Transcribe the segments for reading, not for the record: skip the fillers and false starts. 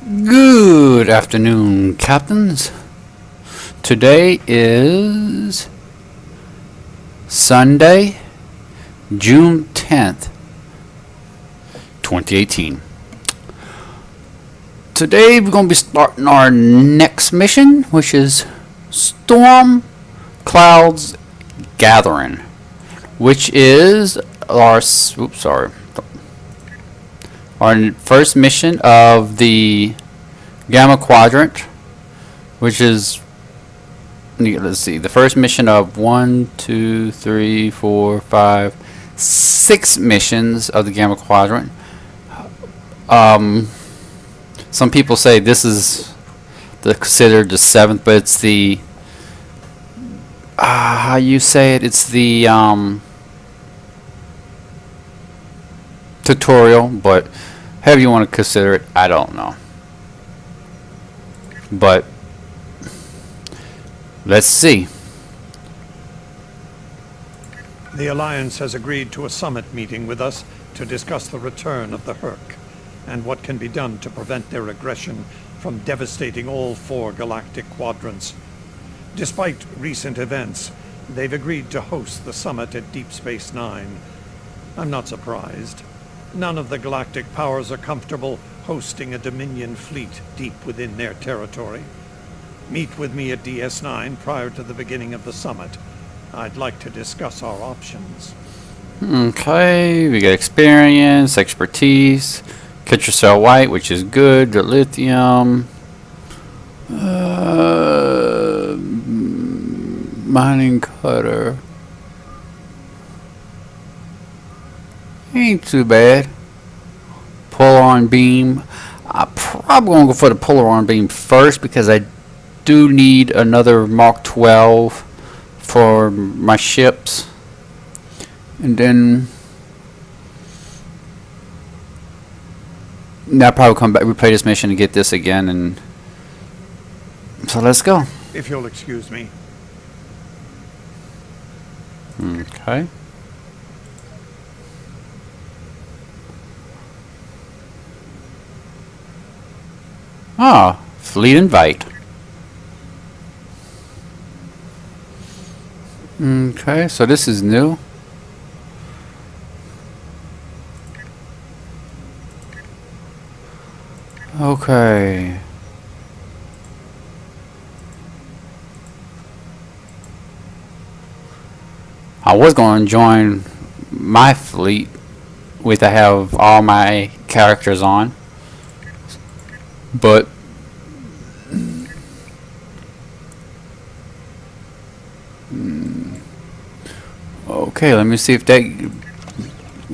Good afternoon, captains. Today is Sunday, June 10th, 2018. Today we're going to be starting our next mission, which is Storm Clouds Gathering, which is our first mission of the Gamma Quadrant, which is, let's see, the first mission of 6 missions of the Gamma Quadrant. Some people say this is considered the 7th, but it's the how you say it? It's the tutorial, but however you want to consider it, I don't know. But let's see. The Alliance has agreed to a summit meeting with us to discuss the return of the Herc and what can be done to prevent their aggression from devastating all 4 galactic quadrants. Despite recent events, they've agreed to host the summit at Deep Space Nine. I'm not surprised. None of the galactic powers are comfortable hosting a Dominion fleet deep within their territory. Meet with me at DS9 prior to the beginning of the summit. I'd like to discuss our options. Okay, we got experience, expertise, Kitcher Cell White, which is good, the lithium, mining cutter. Ain't too bad. Polar beam. I'm probably gonna go for the polar beam first because I do need another Mark 12 for my ships, and then I'll probably come back, replay this mission, and get this again. And so let's go. If you'll excuse me. Okay. Ah, fleet invite. Okay, so this is new. Okay. I was going to join my fleet with I have all my characters on, but okay, let me see if that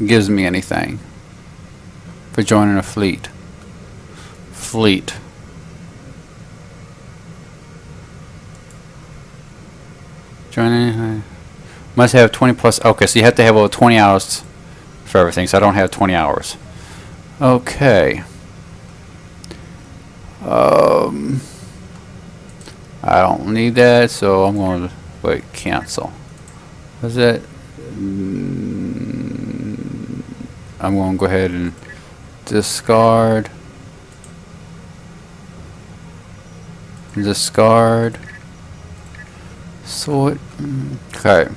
gives me anything for joining a fleet. Joining, must have 20 plus. Okay, so you have to have over 20 hours for everything, so I don't have 20 hours. Okay. I don't need that, so I'm going to wait, cancel. Is that? I'm going to go ahead and discard. Sort. Okay.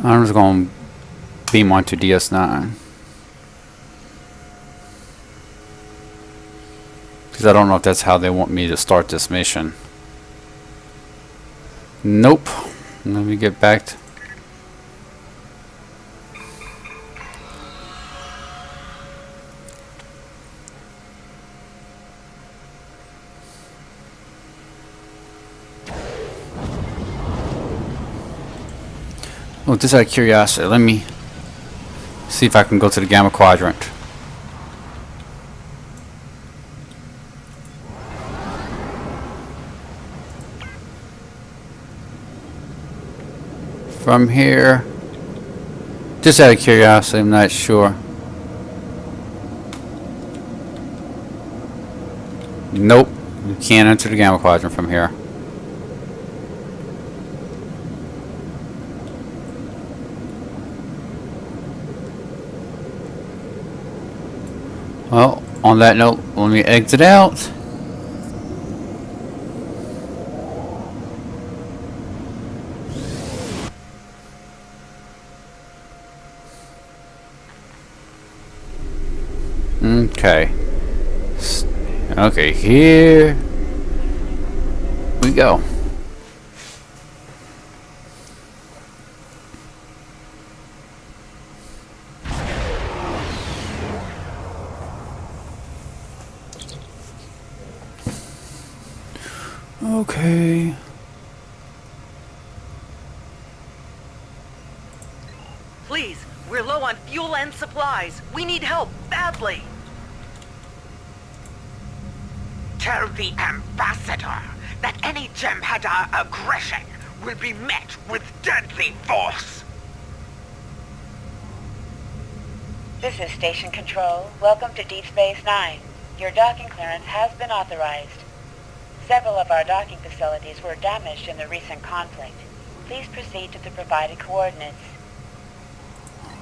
I'm just going to beam onto DS9. Because I don't know if that's how they want me to start this mission. Nope. Let me get back to... Oh, just out of curiosity, let me see if I can go to the Gamma Quadrant. From here, just out of curiosity, I'm not sure. Nope, you can't enter the Gamma Quadrant from here. Well, on that note, let me exit out. Okay. Okay, here we go. Okay. Please, we're low on fuel and supplies. We need help, badly. Tell the ambassador that any Jem'Hadar aggression will be met with deadly force. This is Station Control. Welcome to Deep Space Nine. Your docking clearance has been authorized. Several of our docking facilities were damaged in the recent conflict. Please proceed to the provided coordinates.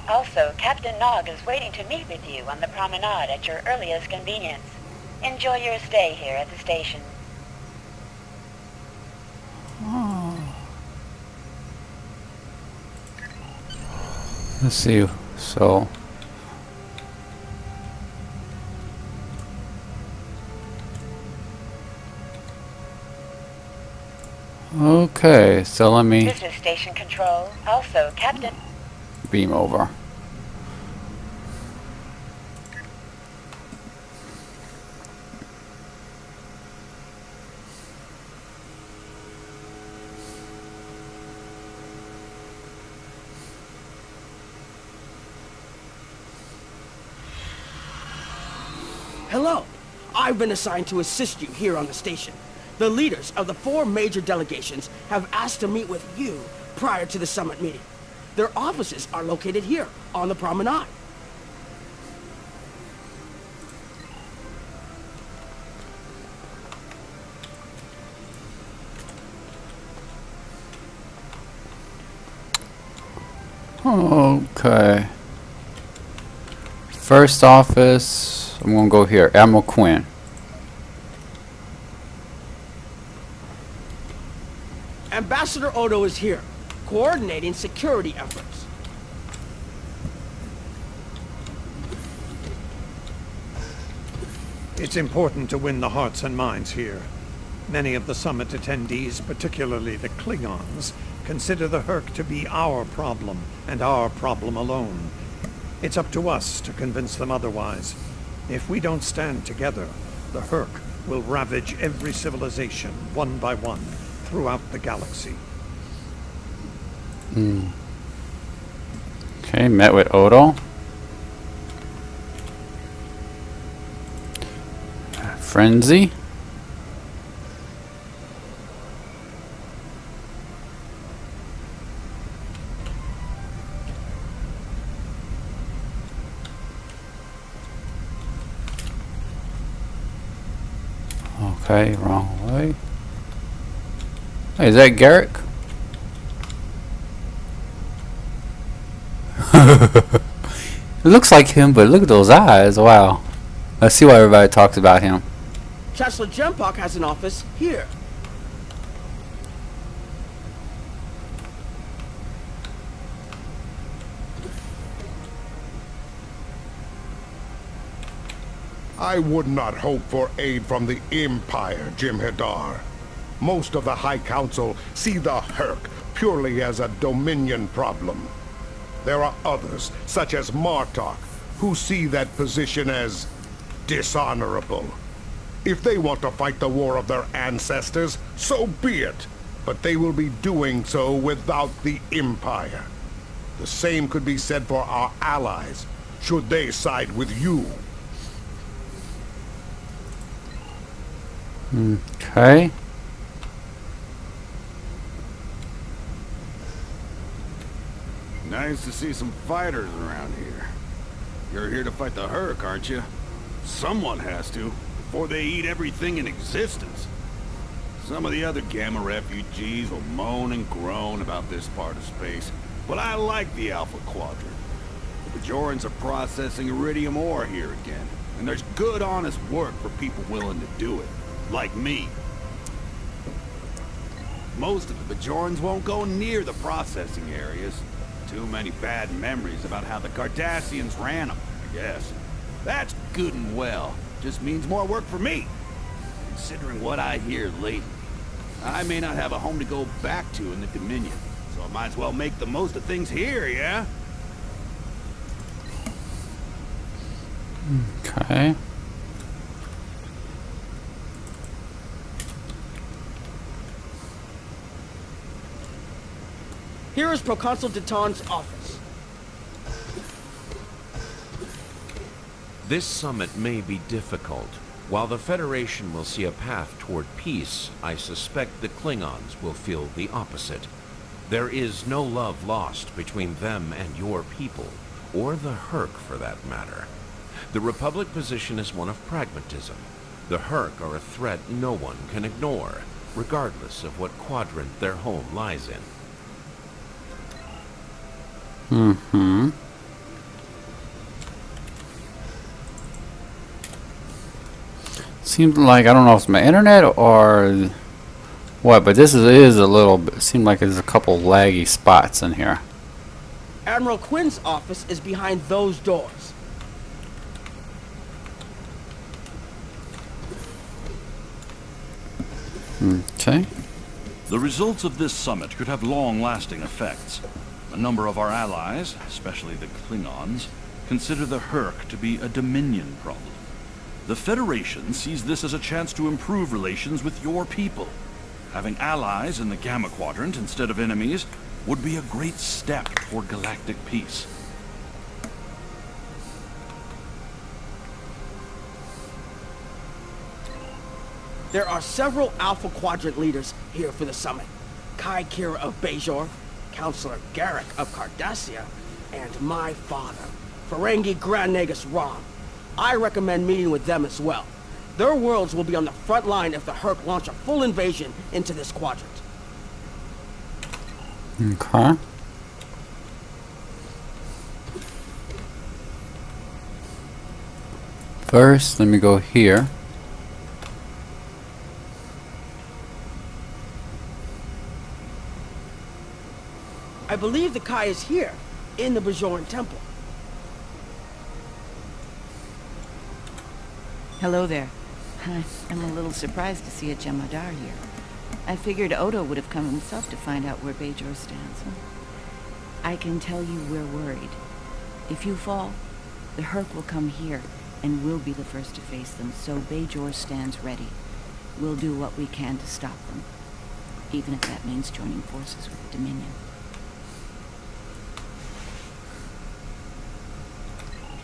Also, Captain Nog is waiting to meet with you on the promenade at your earliest convenience. Enjoy your stay here at the station. Let's see. So. Okay, so let me This is Station Control. Also, Captain... beam over. Hello. I've been assigned to assist you here on the station. The leaders of the 4 major delegations have asked to meet with you prior to the summit meeting. Their offices are located here on the promenade. Okay. First office, I'm gonna go here. Admiral Quinn. Ambassador Odo is here, coordinating security efforts. It's important to win the hearts and minds here. Many of the summit attendees, particularly the Klingons, consider the Herc to be our problem, and our problem alone. It's up to us to convince them otherwise. If we don't stand together, the Herc will ravage every civilization, one by one, throughout the galaxy. Okay, met with Odo. Frenzy. Okay, wrong way. Hey, is that Garrick? It looks like him, but look at those eyes. Wow. Let's see why everybody talks about him. Chancellor Jempak has an office here. I would not hope for aid from the Empire, Jem'Hadar. Most of the High Council see the Herc purely as a Dominion problem. There are others, such as Martok, who see that position as dishonorable. If they want to fight the war of their ancestors, so be it. But they will be doing so without the Empire. The same could be said for our allies, should they side with you. Okay. Nice to see some fighters around here. You're here to fight the Herc, aren't you? Someone has to, before they eat everything in existence. Some of the other Gamma refugees will moan and groan about this part of space, but I like the Alpha Quadrant. The Bajorans are processing iridium ore here again. And there's good, honest work for people willing to do it. Like me. Most of the Bajorans won't go near the processing areas. Too many bad memories about how the Cardassians ran them, I guess. That's good and well. Just means more work for me. Considering what I hear lately, I may not have a home to go back to in the Dominion. So I might as well make the most of things here, yeah? Okay. Here is Proconsul Deton's office. This summit may be difficult. While the Federation will see a path toward peace, I suspect the Klingons will feel the opposite. There is no love lost between them and your people, or the Hurk for that matter. The Republic position is one of pragmatism. The Hurk are a threat no one can ignore, regardless of what quadrant their home lies in. Mm-hmm. Seems like, I don't know if it's my internet or what, but this is a little bit, seems like there's a couple laggy spots in here. Admiral Quinn's office is behind those doors. Okay. The results of this summit could have long-lasting effects. A number of our allies, especially the Klingons, consider the Hurk to be a Dominion problem. The Federation sees this as a chance to improve relations with your people. Having allies in the Gamma Quadrant instead of enemies would be a great step toward galactic peace. There are several Alpha Quadrant leaders here for the summit. Kai Kira of Bajor, Counselor Garrick of Cardassia, and my father, Ferengi Grand Nagus Rom. I recommend meeting with them as well. Their worlds will be on the front line if the Hurk launch a full invasion into this quadrant. Okay. First, let me go here. I believe the Kai is here, in the Bajoran Temple. Hello there. I'm a little surprised to see a Jemadar here. I figured Odo would have come himself to find out where Bajor stands. I can tell you we're worried. If you fall, the Hurk will come here, and we'll be the first to face them, so Bajor stands ready. We'll do what we can to stop them, even if that means joining forces with the Dominion.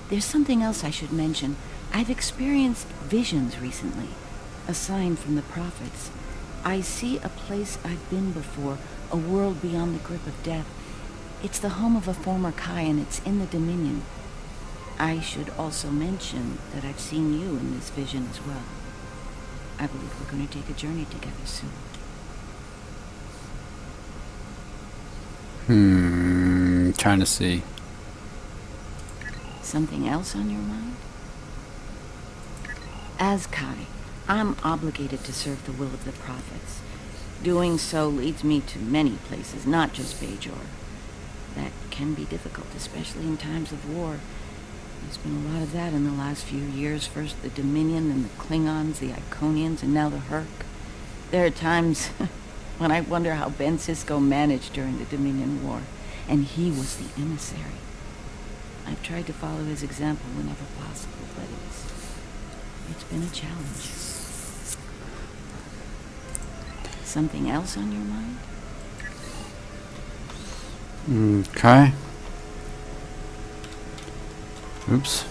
There's something else I should mention. I've experienced visions recently, a sign from the prophets. I see a place I've been before, a world beyond the grip of death. It's the home of a former Kai, and it's in the Dominion. I should also mention that I've seen you in this vision as well. I believe we're going to take a journey together soon. Trying to see. Something else on your mind? As Kai, I'm obligated to serve the will of the prophets. Doing so leads me to many places, not just Bajor. That can be difficult, especially in times of war. There's been a lot of that in the last few years. First the Dominion, then the Klingons, the Iconians, and now the Hurk. There are times when I wonder how Ben Sisko managed during the Dominion War, and he was the emissary. I've tried to follow his example whenever possible, but it's been a challenge. Something else on your mind? Okay. Oops.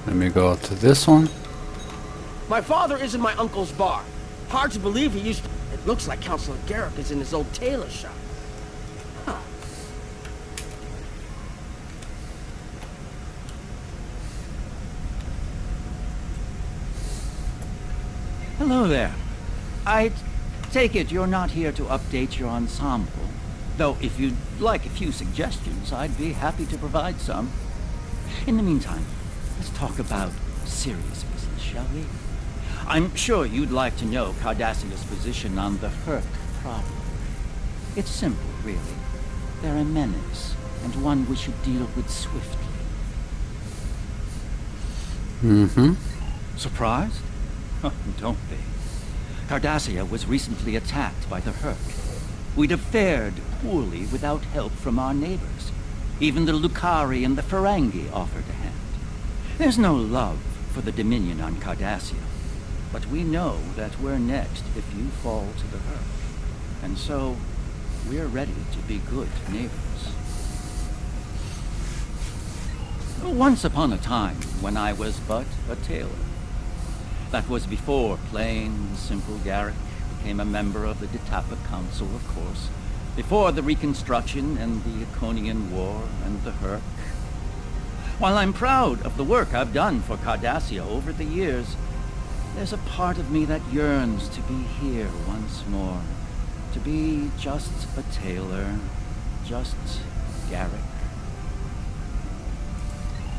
Let me go to this one. My father is in my uncle's bar. Hard to believe he used to... It looks like Counselor Garrick is in his old tailor shop. Huh. Hello there. I take it you're not here to update your ensemble. Though if you'd like a few suggestions, I'd be happy to provide some. In the meantime, let's talk about serious business, shall we? I'm sure you'd like to know Cardassia's position on the Herc problem. It's simple, really. They're a menace, and one we should deal with swiftly. Mm-hmm. Surprised? Don't be. Cardassia was recently attacked by the Herc. We'd have fared poorly without help from our neighbors. Even the Lucari and the Ferengi offered a hand. There's no love for the Dominion on Cardassia, but we know that we're next if you fall to the Herc. And so, we're ready to be good neighbors. Once upon a time, when I was but a tailor. That was before plain, simple Garrick became a member of the Ditapa Council, of course. Before the Reconstruction and the Iconian War and the Herc. While I'm proud of the work I've done for Cardassia over the years, there's a part of me that yearns to be here once more. To be just a tailor, just Garrick.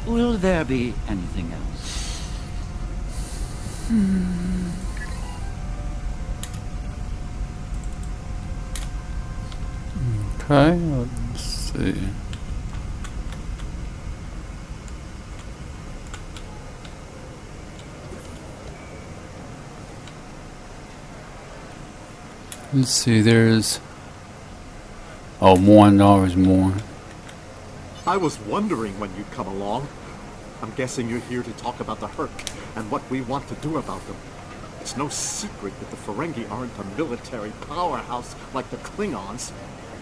Will there be anything else? Okay, let's see. Let's see, there's... Oh, $1 more. I was wondering when you'd come along. I'm guessing you're here to talk about the Herc and what we want to do about them. It's no secret that the Ferengi aren't a military powerhouse like the Klingons.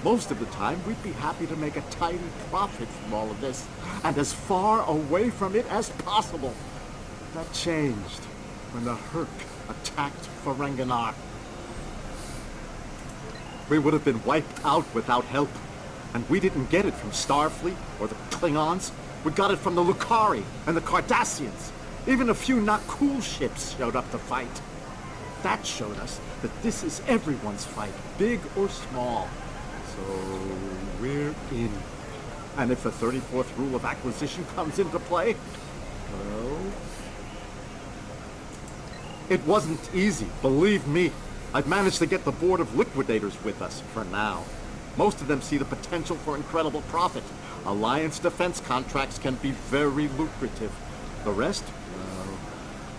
Most of the time, we'd be happy to make a tidy profit from all of this, and as far away from it as possible. That changed when the Herc attacked Ferenginar. We would have been wiped out without help. And we didn't get it from Starfleet or the Klingons. We got it from the Lucari and the Cardassians. Even a few not cool ships showed up to fight. That showed us that this is everyone's fight, big or small. So we're in. And if the 34th rule of acquisition comes into play, well... It wasn't easy, believe me. I've managed to get the board of liquidators with us, for now. Most of them see the potential for incredible profit. Alliance defense contracts can be very lucrative. The rest, well,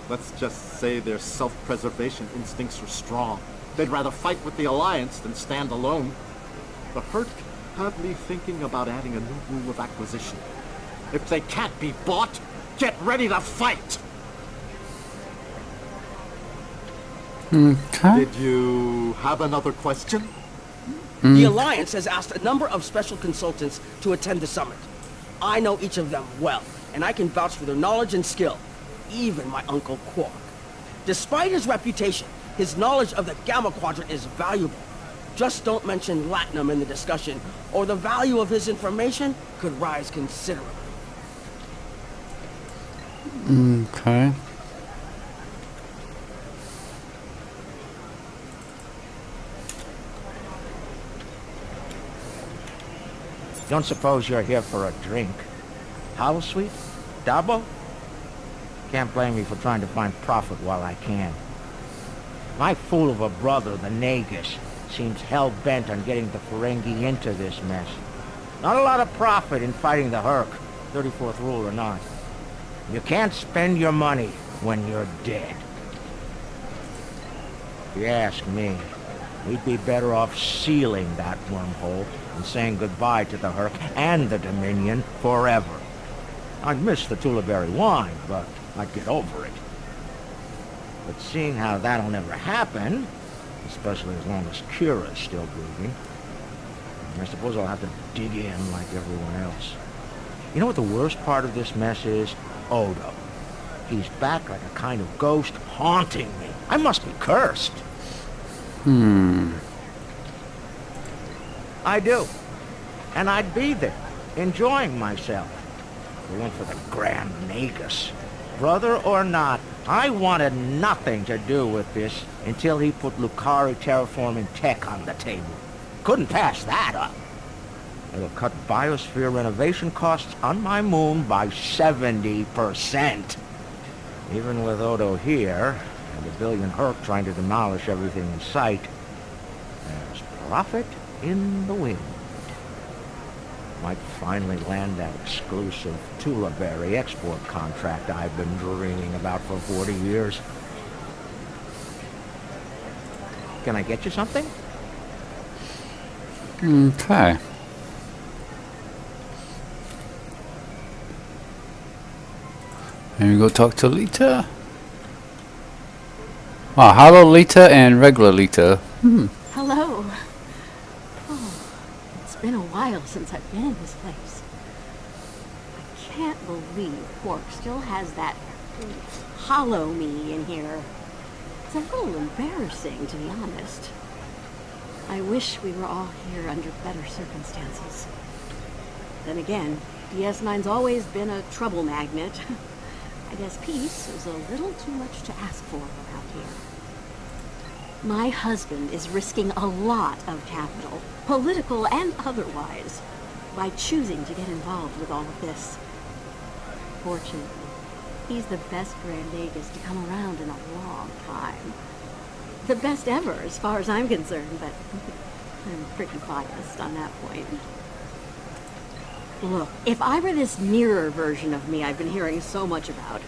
let's just say their self-preservation instincts are strong. They'd rather fight with the Alliance than stand alone. The Herc have me thinking about adding a new rule of acquisition. If they can't be bought, get ready to fight! Okay. Did you have another question? The Alliance has asked a number of special consultants to attend the summit. I know each of them well, and I can vouch for their knowledge and skill. Even my Uncle Quark. Despite his reputation, his knowledge of the Gamma Quadrant is valuable. Just don't mention Latinum in the discussion, or the value of his information could rise considerably. Okay. Don't suppose you're here for a drink? Howl sweet? Double? Can't blame me for trying to find profit while I can. My fool of a brother, the Nagus, seems hell-bent on getting the Ferengi into this mess. Not a lot of profit in fighting the Herc, 34th rule or not. You can't spend your money when you're dead. If you ask me, we'd be better off sealing that wormhole and saying goodbye to the Herc and the Dominion forever. I'd miss the Tulaberry wine, but I'd get over it. But seeing how that'll never happen, especially as long as Kira's still breathing, I suppose I'll have to dig in like everyone else. You know what the worst part of this mess is? Odo. He's back like a kind of ghost haunting me. I must be cursed. I do. And I'd be there, enjoying myself. I went for the Grand Nagus. Brother or not, I wanted nothing to do with this until he put Lucari terraforming tech on the table. Couldn't pass that up. It'll cut biosphere renovation costs on my moon by 70%. Even with Odo here, and a billion Herc trying to demolish everything in sight, there's profit in the wind. Might finally land that exclusive Tula Berry export contract I've been dreaming about for 40 years. Can I get you something? Okay. And we go talk to Lita. Oh, Hollow Lita and regular Lita. Hello. Oh, it's been a while since I've been in this place. I can't believe Quark still has that hollow me in here. It's a little embarrassing, to be honest. I wish we were all here under better circumstances. Then again, DS9's always been a trouble magnet. I guess peace is a little too much to ask for around here. My husband is risking a lot of capital, political and otherwise, by choosing to get involved with all of this. Fortunately, he's the best Grand Nagus to come around in a long time. The best ever, as far as I'm concerned, but I'm pretty biased on that point. Look, if I were this nearer version of me I've been hearing so much about,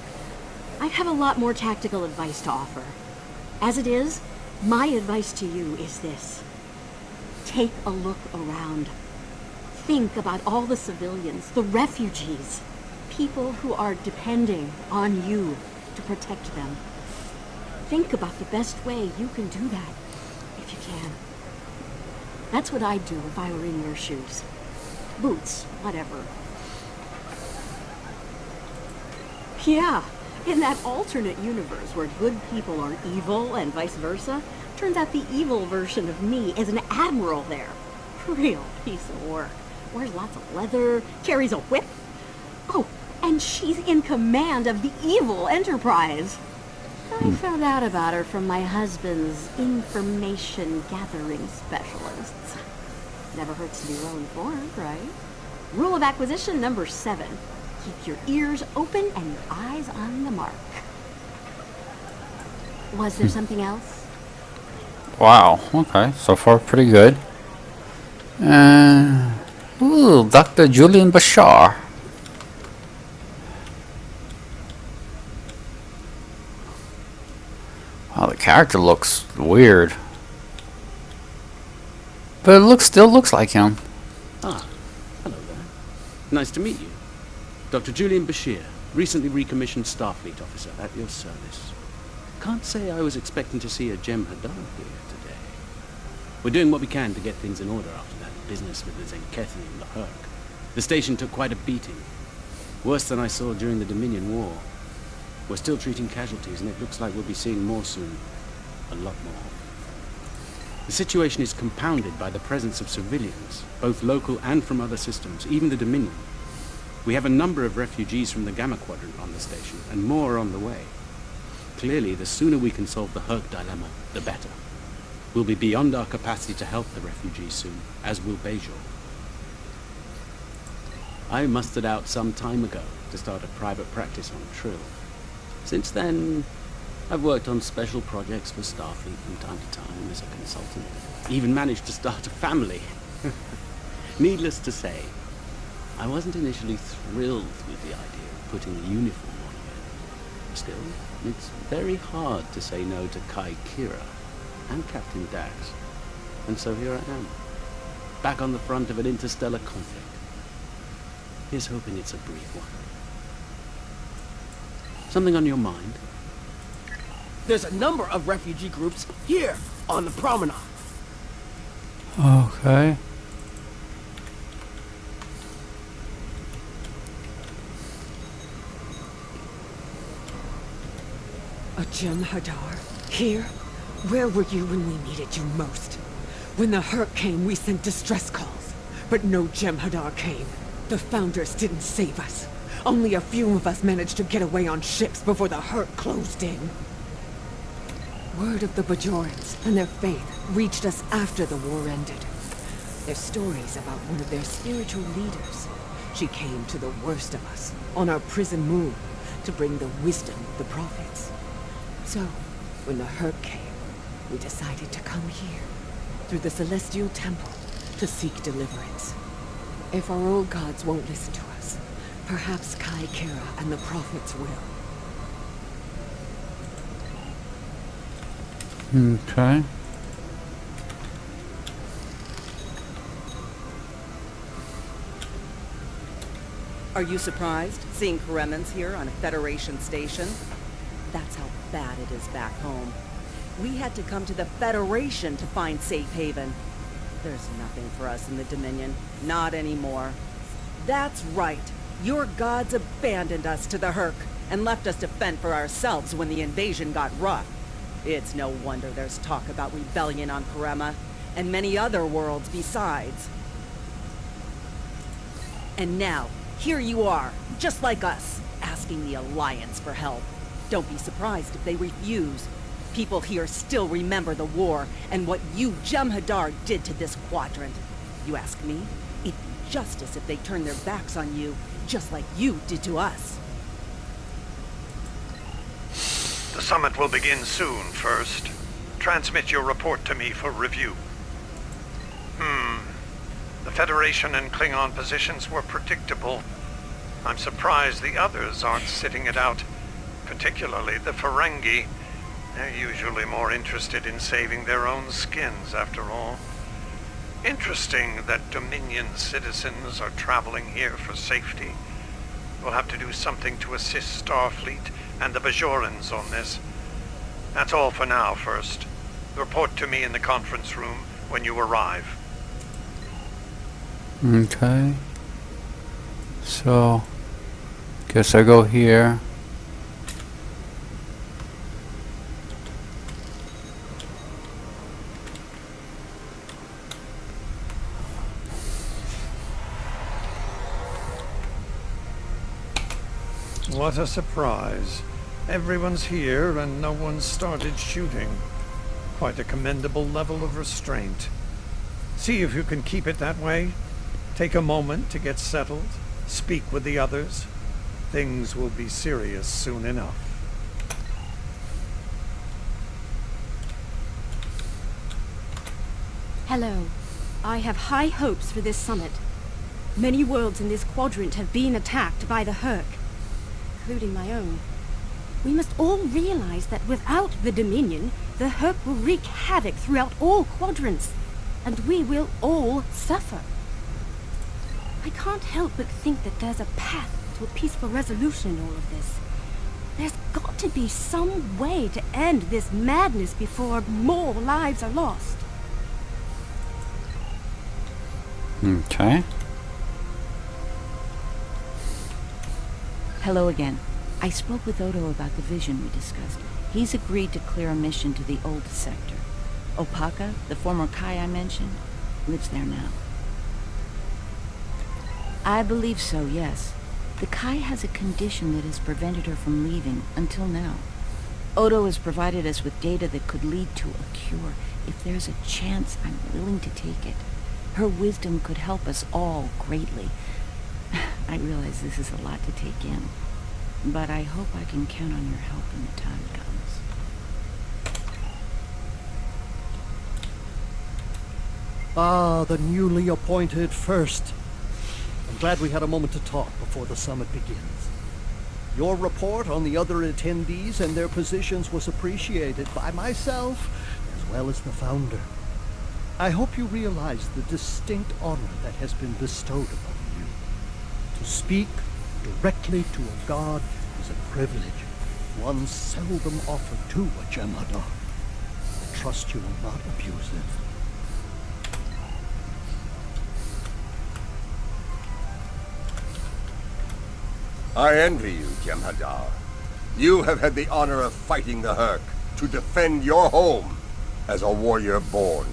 I'd have a lot more tactical advice to offer. As it is, my advice to you is this. Take a look around. Think about all the civilians, the refugees, people who are depending on you to protect them. Think about the best way you can do that, if you can. That's what I'd do if I were in your shoes. Boots, whatever. Yeah, in that alternate universe where good people are evil and vice versa, turns out the evil version of me is an admiral there. Real piece of work. Wears lots of leather, carries a whip. Oh, and she's in command of the evil Enterprise. I found out about her from my husband's information gathering specialists. Never hurts to be well informed, right? Rule of acquisition number 7. Keep your ears open and your eyes on the mark. Was there something else? Wow. Okay. So far, pretty good. Ooh, Dr. Julian Bashar. Wow, the character looks weird. But it still looks like him. Ah, hello there. Nice to meet you. Dr. Julian Bashir, recently recommissioned Starfleet officer at your service. Can't say I was expecting to see a Gem Hadar here today. We're doing what we can to get things in order after that business with the Zenkethi and the Herc. The station took quite a beating. Worse than I saw during the Dominion War. We're still treating casualties, and it looks like we'll be seeing more soon. A lot more. The situation is compounded by the presence of civilians, both local and from other systems, even the Dominion. We have a number of refugees from the Gamma Quadrant on the station, and more are on the way. Clearly, the sooner we can solve the Herc dilemma, the better. We'll be beyond our capacity to help the refugees soon, as will Bajor. I mustered out some time ago to start a private practice on Trill. Since then, I've worked on special projects for Starfleet from time to time as a consultant. Even managed to start a family. Needless to say, I wasn't initially thrilled with the idea of putting a uniform on again. Still, it's very hard to say no to Kai Kira and Captain Dax. And so here I am, back on the front of an interstellar conflict. Here's hoping it's a brief one. Something on your mind? There's a number of refugee groups here on the promenade. Okay. A Gem Hadar? Here? Where were you when we needed you most? When the Herc came, we sent distress calls. But no Gem Hadar came. The Founders didn't save us. Only a few of us managed to get away on ships before the Herc closed in. Word of the Bajorans and their faith reached us after the war ended. They're stories about one of their spiritual leaders. She came to the worst of us, on our prison moon, to bring the wisdom of the prophets. So, when the Herc came, we decided to come here, through the Celestial Temple, to seek deliverance. If our old gods won't listen to us, perhaps Kai Kira and the prophets will. Okay. Are you surprised, seeing Kremens here on a Federation station? That's how bad it is back home. We had to come to the Federation to find safe haven. There's nothing for us in the Dominion. Not anymore. That's right. Your gods abandoned us to the Herc and left us to fend for ourselves when the invasion got rough. It's no wonder there's talk about rebellion on Karema, and many other worlds besides. And now, here you are, just like us, asking the Alliance for help. Don't be surprised if they refuse. People here still remember the war and what you, Jem'Hadar, did to this quadrant. You ask me? It'd be justice if they turned their backs on you, just like you did to us. The summit will begin soon, First. Transmit your report to me for review. The Federation and Klingon positions were predictable. I'm surprised the others aren't sitting it out, particularly the Ferengi. They're usually more interested in saving their own skins, after all. Interesting that Dominion citizens are traveling here for safety. We'll have to do something to assist Starfleet and the Bajorans on this. That's all for now, First. Report to me in the conference room when you arrive. Okay. So, guess I go here. What a surprise. Everyone's here and no one's started shooting. Quite a commendable level of restraint. See if you can keep it that way. Take a moment to get settled. Speak with the others. Things will be serious soon enough. Hello. I have high hopes for this summit. Many worlds in this quadrant have been attacked by the Herc, including my own. We must all realize that without the Dominion, the Herc will wreak havoc throughout all quadrants, and we will all suffer. I can't help but think that there's a path to a peaceful resolution in all of this. There's got to be some way to end this madness before more lives are lost. Okay. Hello again. I spoke with Odo about the vision we discussed. He's agreed to clear a mission to the old sector. Opaka, the former Kai I mentioned, lives there now. I believe so, yes. The Kai has a condition that has prevented her from leaving until now. Odo has provided us with data that could lead to a cure. If there's a chance, I'm willing to take it. Her wisdom could help us all greatly. I realize this is a lot to take in, but I hope I can count on your help when the time comes. Ah, the newly appointed First. I'm glad we had a moment to talk before the summit begins. Your report on the other attendees and their positions was appreciated by myself as well as the Founder. I hope you realize the distinct honor that has been bestowed upon you. To speak directly to a god is a privilege, one seldom offered to a Jem'Hadar. I trust you will not abuse it. I envy you, Jem'Hadar. You have had the honor of fighting the Herc to defend your home as a warrior born.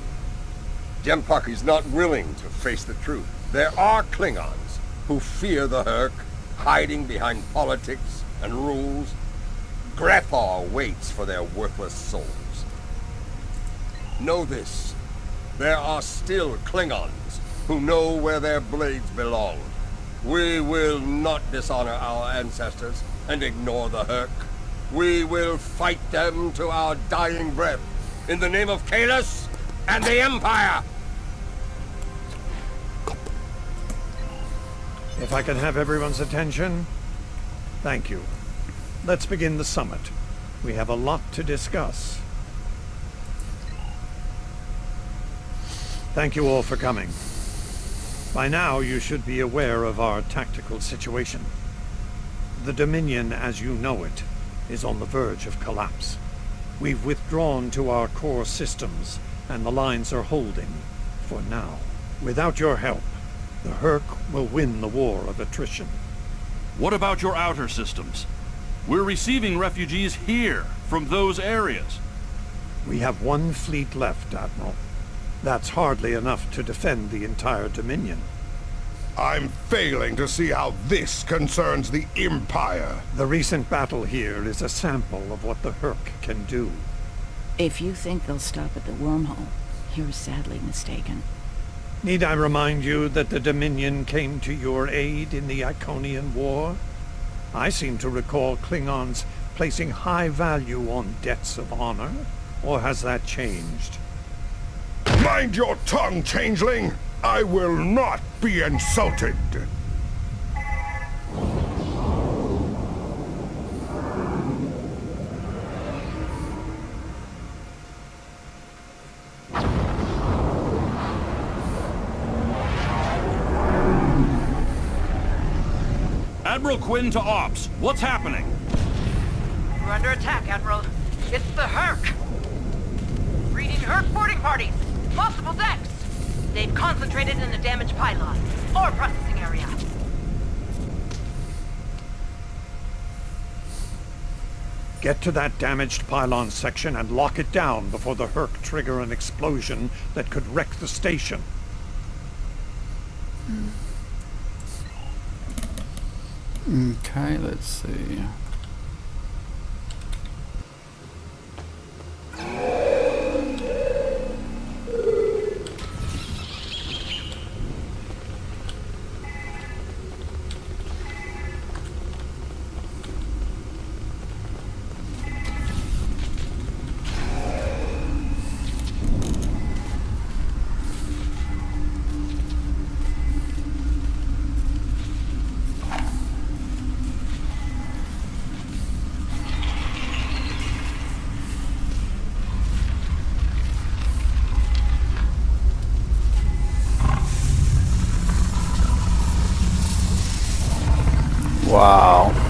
Jem'Puck is not willing to face the truth. There are Klingons who fear the Herc, hiding behind politics and rules. Grethar waits for their worthless souls. Know this. There are still Klingons who know where their blades belong. We will not dishonor our ancestors and ignore the Herc. We will fight them to our dying breath in the name of Kalis and the Empire! If I can have everyone's attention, thank you. Let's begin the summit. We have a lot to discuss. Thank you all for coming. By now, you should be aware of our tactical situation. The Dominion, as you know it, is on the verge of collapse. We've withdrawn to our core systems, and the lines are holding, for now. Without your help, the Herc will win the war of attrition. What about your outer systems? We're receiving refugees here, from those areas. We have one fleet left, Admiral. That's hardly enough to defend the entire Dominion. I'm failing to see how this concerns the Empire. The recent battle here is a sample of what the Herc can do. If you think they'll stop at the wormhole, you're sadly mistaken. Need I remind you that the Dominion came to your aid in the Iconian War? I seem to recall Klingons placing high value on debts of honor. Or has that changed? Mind your tongue, changeling! I will not be insulted! Admiral Quinn to Ops. What's happening? We're under attack, Admiral. It's the Herc. Reading Herc boarding parties. Multiple decks. They've concentrated in the damaged pylon. Ore processing area. Get to that damaged pylon section and lock it down before the Herc trigger an explosion that could wreck the station. Okay, let's see. Wow.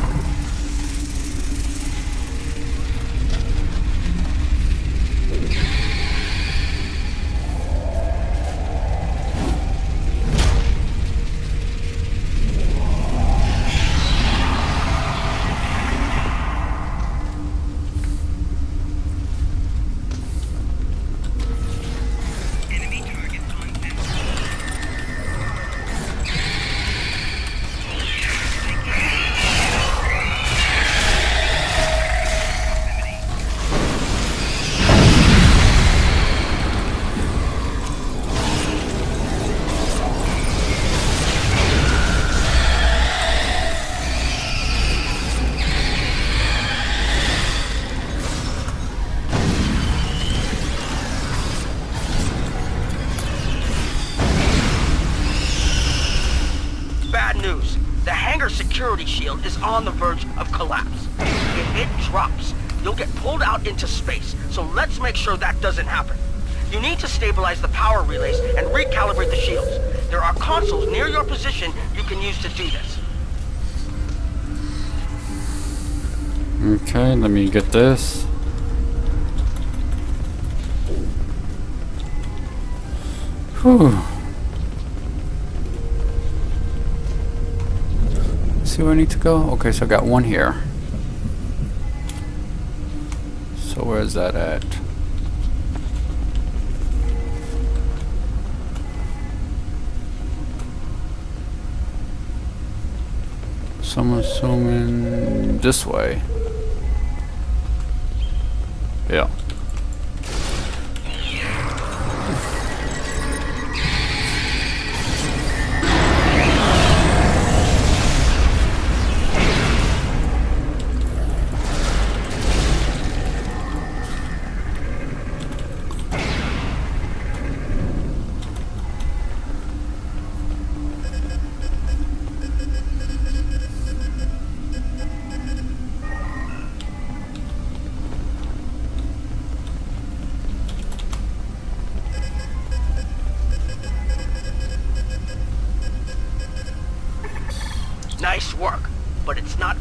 security shield is on the verge of collapse. If it drops, you'll get pulled out into space, so let's make sure that doesn't happen. You need to stabilize the power relays and recalibrate the shields. There are consoles near your position you can use to do this. Okay, let me get this. Whew. See where I need to go? Okay, so I got one here. So where's that at? So I'm assuming this way. Yeah.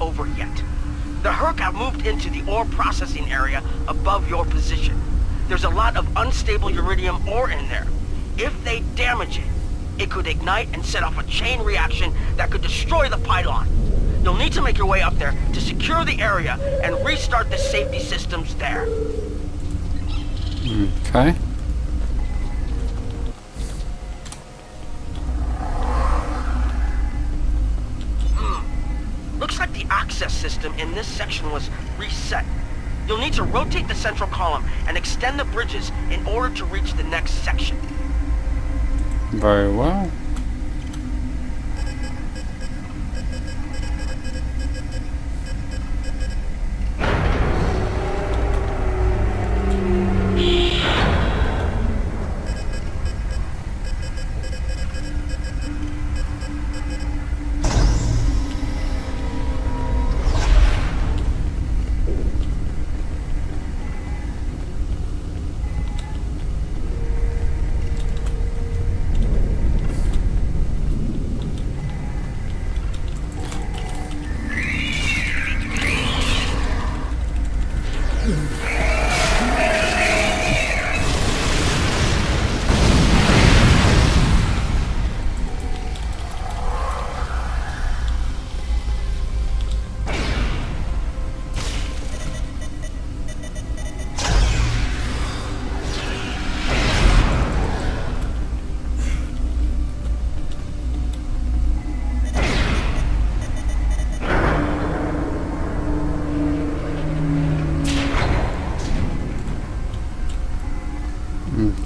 over yet. The Herc have moved into the ore processing area above your position. There's a lot of unstable uridium ore in there. If they damage it, it could ignite and set off a chain reaction that could destroy the pylon. You'll need to make your way up there to secure the area and restart the safety systems there. Okay. Looks like the access system in this section was reset. You'll need to rotate the central column and extend the bridges in order to reach the next section. Very well.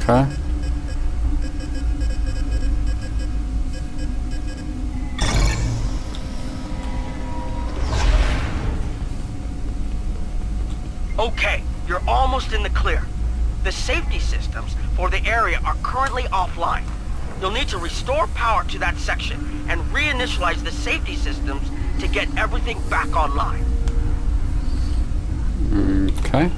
Okay. Okay, you're almost in the clear. The safety systems for the area are currently offline. You'll need to restore power to that section and reinitialize the safety systems to get everything back online. Okay.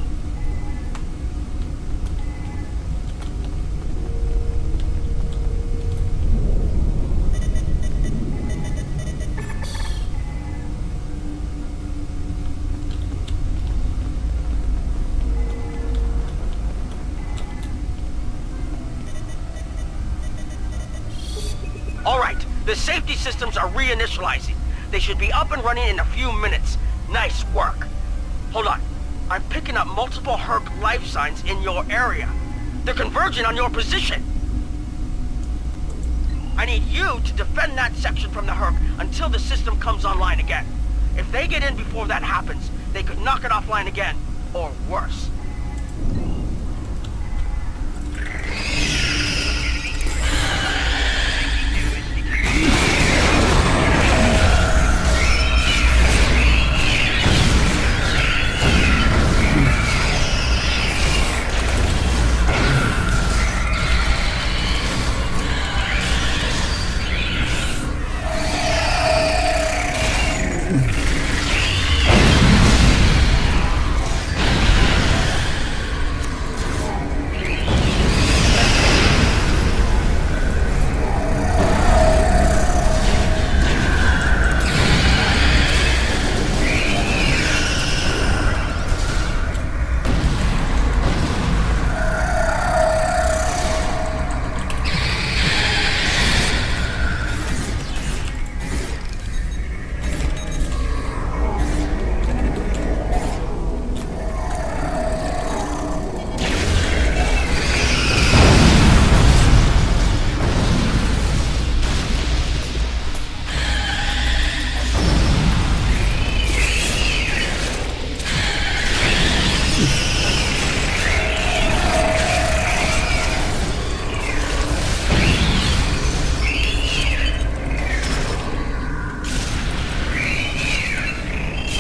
All right, the safety systems are reinitializing. They should be up and running in a few minutes. Nice work. Hold on. I'm picking up multiple Herc life signs in your area. They're converging on your position. I need you to defend that section from the Herc until the system comes online again. If they get in before that happens, they could knock it offline again, or worse.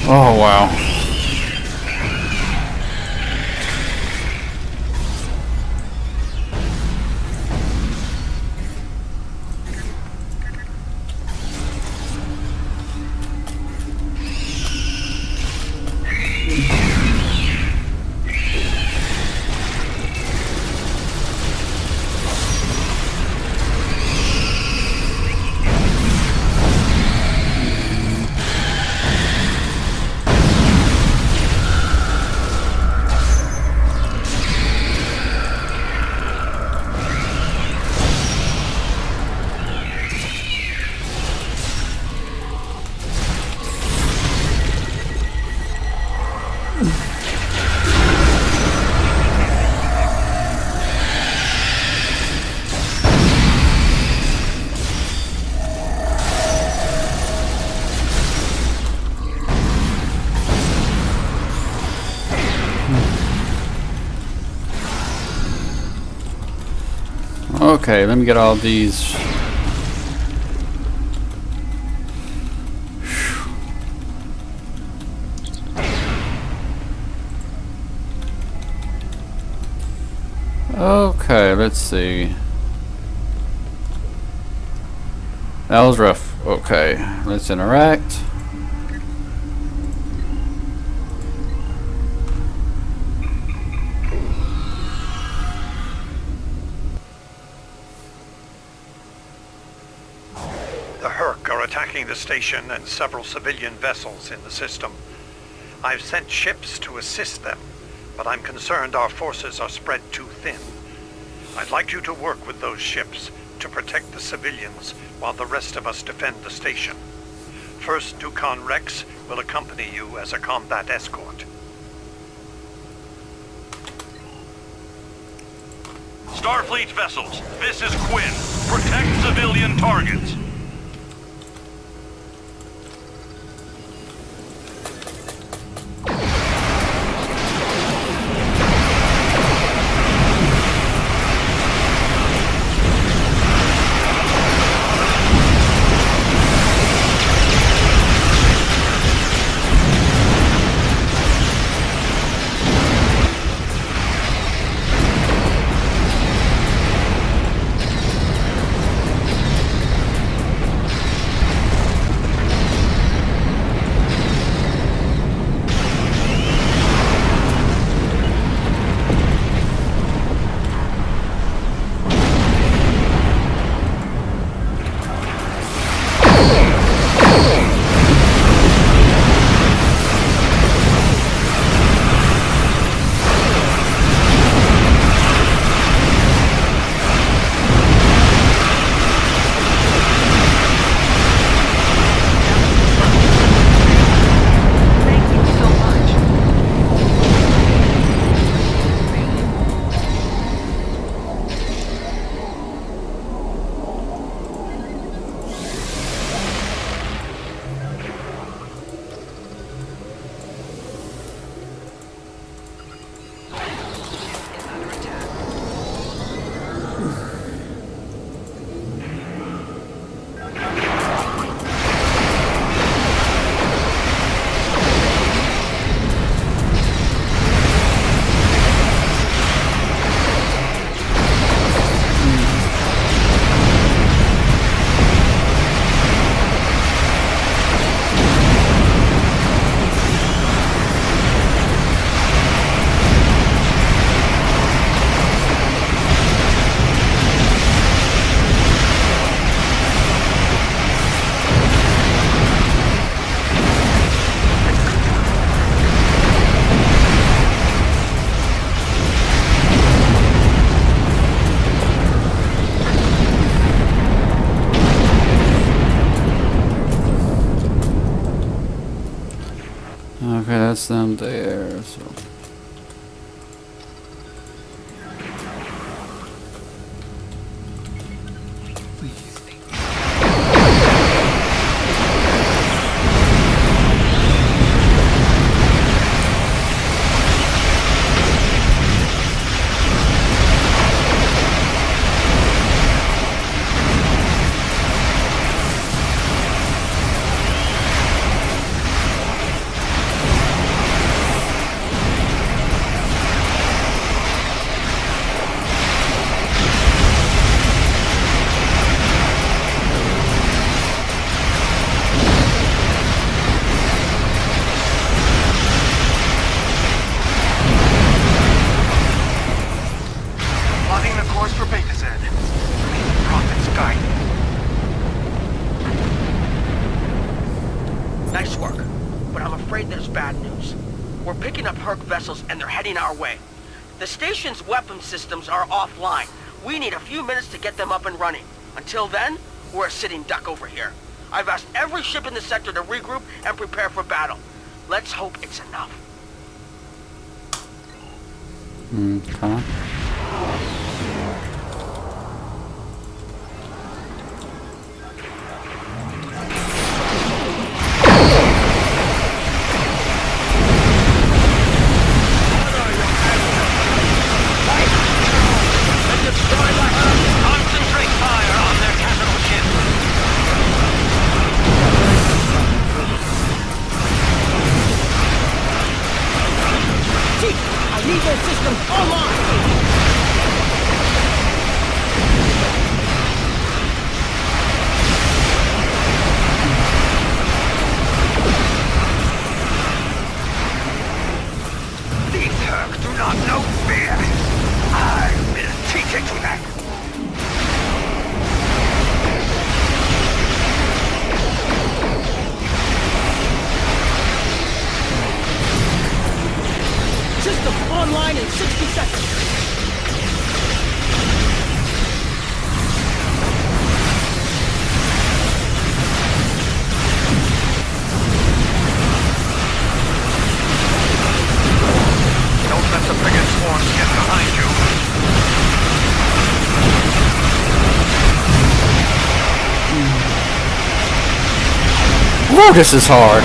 Oh, wow. Okay, let me get all these. Okay, let's see. That was rough. Okay, let's interact. The Herc are attacking the station and several civilian vessels in the system. I've sent ships to assist them, but I'm concerned our forces are spread too thin. I'd like you to work with those ships to protect the civilians while the rest of us defend the station. First Dukan Rex will accompany you as a combat escort. Starfleet vessels, this is Quinn. Protect civilian targets. Okay, that's them there. So. Nice work, but I'm afraid there's bad news. We're picking up Herc vessels and they're heading our way. The station's weapon systems are offline. We need a few minutes to get them up and running. Until then, we're a sitting duck over here. I've asked every ship in the sector to regroup and prepare for battle. Let's hope it's enough. Okay. online! These Herc do not know fear. I will teach it to them. System online in 60 seconds. Don't let the frigate swarms get behind you. Woo, this is hard.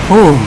Whew.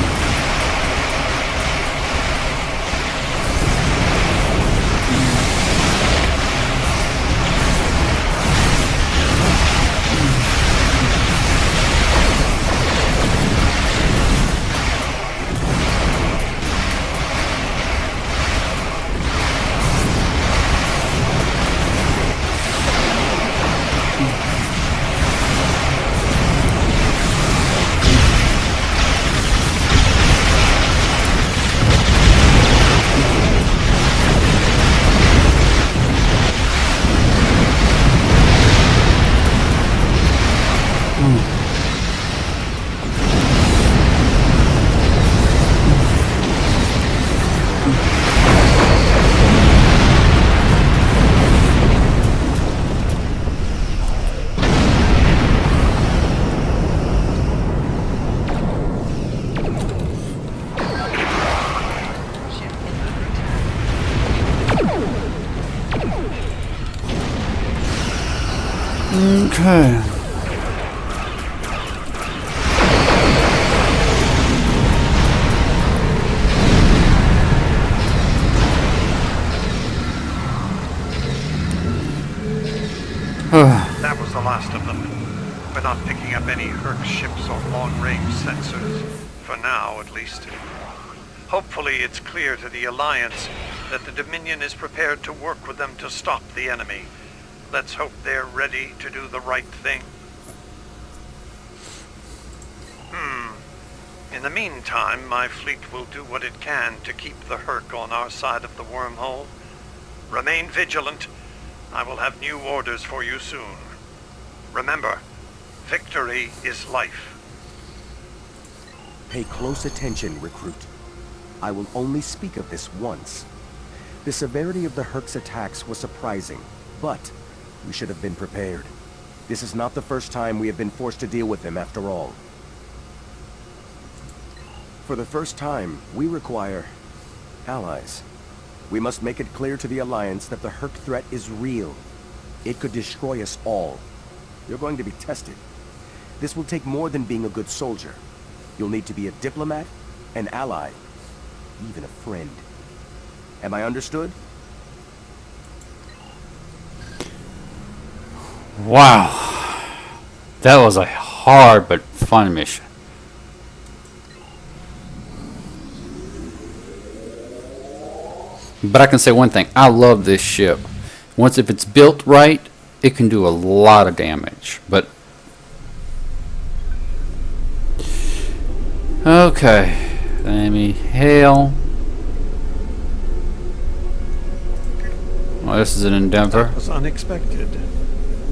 Okay. That was the last of them. We're not picking up any Herc ships or long-range sensors. For now, at least. Hopefully it's clear to the Alliance that the Dominion is prepared to work with them to stop the enemy. Let's hope they're ready to do the right thing. In the meantime, my fleet will do what it can to keep the Herc on our side of the wormhole. Remain vigilant. I will have new orders for you soon. Remember, victory is life. Pay close attention, recruit. I will only speak of this once. The severity of the Herc's attacks was surprising, but we should have been prepared. This is not the first time we have been forced to deal with them after all. For the first time, we require allies. We must make it clear to the Alliance that the Herc threat is real. It could destroy us all. You're going to be tested. This will take more than being a good soldier. You'll need to be a diplomat, an ally, even a friend. Am I understood? Wow. That was a hard but fun mission. But I can say one thing. I love this ship. Once if it's built right, it can do a lot of damage. But okay. Let me hail. Well, this is an endeavor. That was unexpected,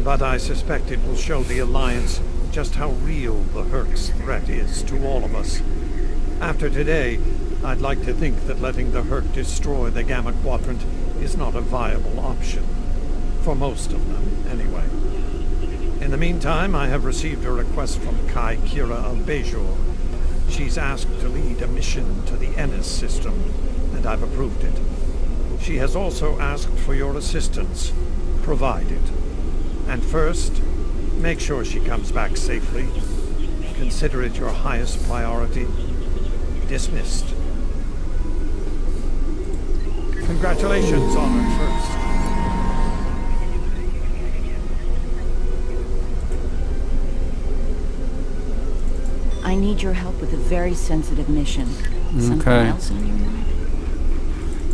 but I suspect it will show the Alliance just how real the Herc's threat is to all of us. After today, I'd like to think that letting the Herc destroy the Gamma Quadrant is not a viable option. For most of them, anyway. In the meantime, I have received a request from Kai Kira of Bejor. She's asked to lead a mission to the Ennis system, and I've approved it. She has also asked for your assistance. Provide it. And first, make sure she comes back safely. Consider it your highest priority. Dismissed. Congratulations on her first. I need your help with a very sensitive mission. Something Okay. else on your mind?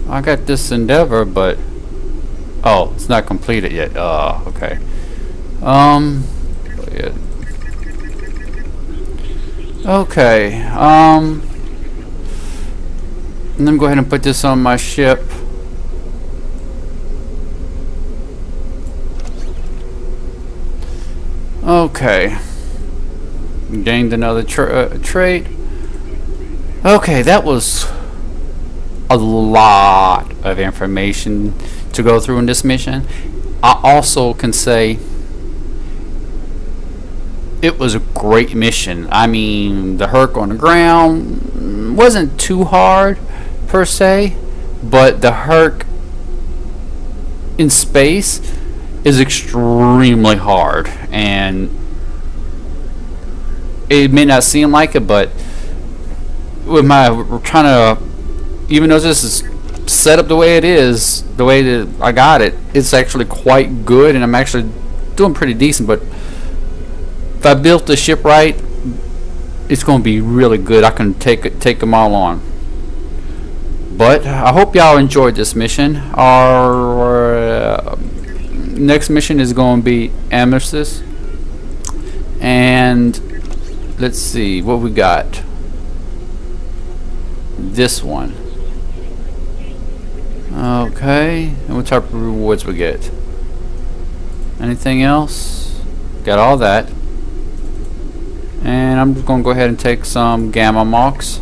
I got this endeavor, but oh, it's not completed yet. Okay. Yeah. Okay. Let me go ahead and put this on my ship. Okay. Gained another trait. Okay, that was a lot of information to go through in this mission. I also can say it was a great mission. I mean, the Herc on the ground wasn't too hard per se, but the Herc in space is extremely hard, and it may not seem like it, but with my trying to, even though this is set up the way it is, the way that I got it, it's actually quite good, and I'm actually doing pretty decent. But if I built the ship right, it's going to be really good. I can take them all on. But I hope y'all enjoyed this mission. Our next mission is going to be Amethyst, and let's see what we got. This one. Okay, and what type of rewards we get? Anything else? Got all that. And I'm just going to go ahead and take some gamma marks,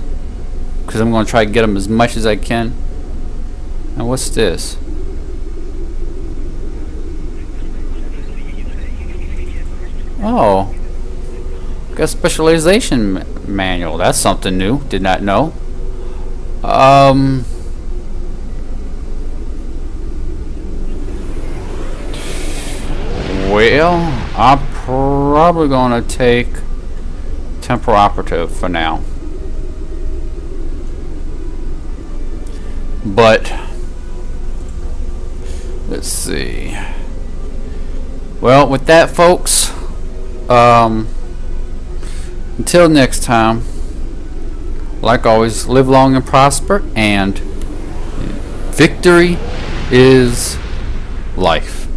because I'm going to try to get them as much as I can. And what's this? Oh, got specialization manual. That's something new. Did not know. Well, I'm probably gonna take temporal operative for now. But let's see. Well, with that, folks, until next time, like always, live long and prosper, and victory is life.